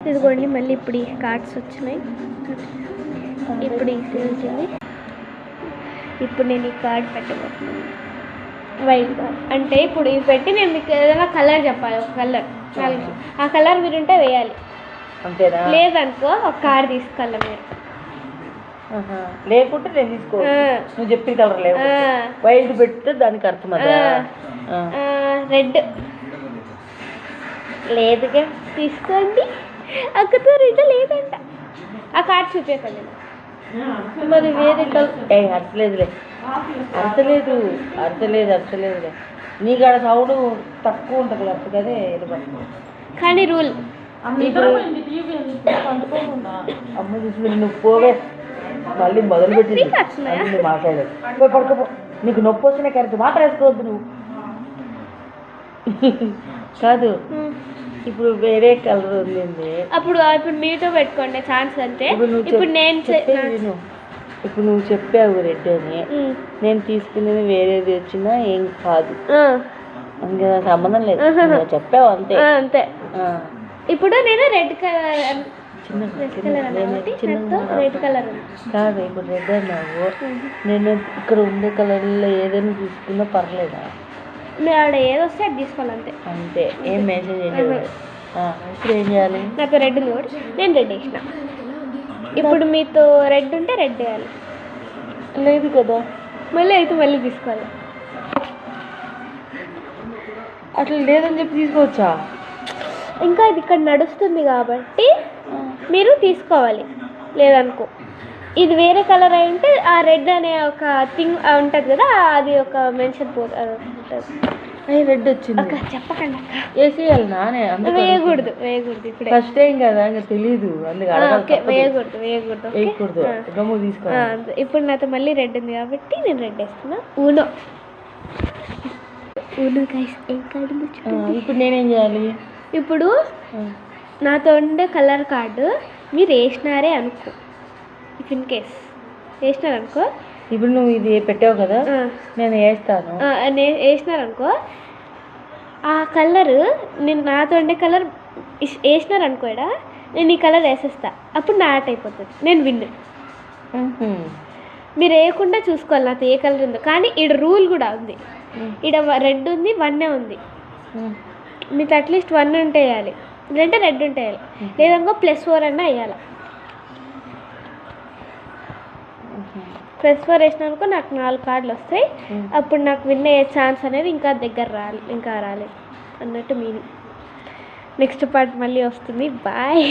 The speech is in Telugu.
ఇదిగోండి మళ్ళీ ఇప్పుడు ఈ కార్డ్స్ వచ్చినాయి. ఇప్పుడు ఈజీ వచ్చింది. ఇప్పుడు నేను ఈ కార్డ్ పెట్టబోతున్నాను. వైట్ అంటే ఇప్పుడు ఇది పెట్టి నేను మీకు ఏదైనా కలర్ చెప్పాలి. ఒక కలర్ ఆ కలర్ మీరు ఉంటే వేయాలి. అంతేనా? లేదనుకో ఒక కార్డ్ తీసుకోవాలి మీరు. లేకుంటే నేను తీసుకో. నువ్వు చెప్పిన కలర్ లేదు. వైట్ పెడితే దానికి అర్థం అదా? రెడ్ లేదుగా తీసుకోండి. అక్కతో రెడ్ లేదంట. ఆ కార్డ్ చూపించండి. మరి వేరే కలర్ అర్థలేదులే. అర్థలేదులే. నీకు ఆడ సౌండ్ తక్కువ ఉంటుంది కదే కానీ రూల్ ఇప్పుడు అమ్మ చూసి నువ్వు పోవే మళ్ళీ మొదలు పెట్టింది మాట్లాడేది. పడుకోపో. నీకు నొప్పి వచ్చినా కరెక్ట్ మాట వేసుకోవద్దు నువ్వు. కాదు ఇప్పుడు వేరే కలర్ ఉంది. అప్పుడు మీతో పెట్టుకోండి ఛాన్స్ అంటే. ఇప్పుడు నేను ఇప్పుడు నువ్వు చెప్పావు రెడ్ అని, నేను తీసుకునేది వేరేది వచ్చినా ఏం కాదు. ఇంకా సంబంధం లేదు. చెప్పావు అంతే. అంతే. ఇప్పుడు నేను రెడ్ కలర్ రెడ్ కలర్ కాదు. ఇప్పుడు రెడ్ అన్నావు, నేను ఇక్కడ ఉండే కలర్లో ఏదైనా తీసుకున్నా పర్లేదా? మీరు ఆడ ఏది వస్తే అది తీసుకోవాలి అంతే. అంతే. ఏం మెసేజ్ ఇప్పుడు ఏం చేయాలి? నాతో రెడ్ ఉంది, నేను రెడ్ వేసిన. ఇప్పుడు మీతో రెడ్ ఉంటే రెడ్ వేయాలి. లేదు కదా? మళ్ళీ తీసుకోవాలి. అట్లా లేదని చెప్పి తీసుకోవచ్చా? ఇంకా ఇది ఇక్కడ నడుస్తుంది కాబట్టి మీరు తీసుకోవాలి. లేదనుకో ఇది వేరే కలర్ అయి ఉంటే ఆ రెడ్ అనే ఒక థింగ్ ఉంటుంది కదా, అది ఒక మెన్షన్ ఉంటుంది. రెడ్ వచ్చింది అక్క. చెప్పకండి అక్క. వేసేయాలనా? వేయకూడదు. ఇప్పుడు ఫస్ట్ టైం కదా, ఇంకా తెలీదు. వేయకూడదు. గమ్ము తీసుకో. ఇప్పుడు నాతో మళ్ళీ రెడ్ ఉంది కాబట్టి నేను రెడ్ వేస్తున్నా. ఊనో గైస్ ఏం కార్డు? ఇప్పుడు నేనేం చేయాలి? ఇప్పుడు నాతో ఉండే కలర్ కార్డు మీరు వేసినారే అనుకో. ఇఫ్ ఇన్ కేస్ వేసినారనుకో, ఇప్పుడు నువ్వు ఇది పెట్టావు కదా, నేను వేస్తాను. వేసినారనుకో, ఆ కలరు నేను నాతో ఉండే కలర్ వేసినారనుకో, నేను ఈ కలర్ వేసేస్తా. అప్పుడు నా ఆట అయిపోతుంది. నేను విన్. మీరు వేయకుండా చూసుకోవాలి నాతో ఏ కలర్ ఉందో. కానీ ఈడ రూల్ కూడా ఉంది. ఈడ రెడ్ ఉంది, 1 ఉంది. మీకు అట్లీస్ట్ 1 ఉంటే వేయాలి, లేదంటే రెడ్ ఉంటే వేయాలి. లేదనుకో +4 అన్నా వేయాలి. +4 వేసినానుకో నాకు 4 కార్డులు వస్తాయి. అప్పుడు నాకు విన్ అయ్యే ఛాన్స్ అనేది ఇంకా రాలేదు అన్నట్టు మీనింగ్. నెక్స్ట్ పార్ట్ మళ్ళీ వస్తుంది. బాయ్.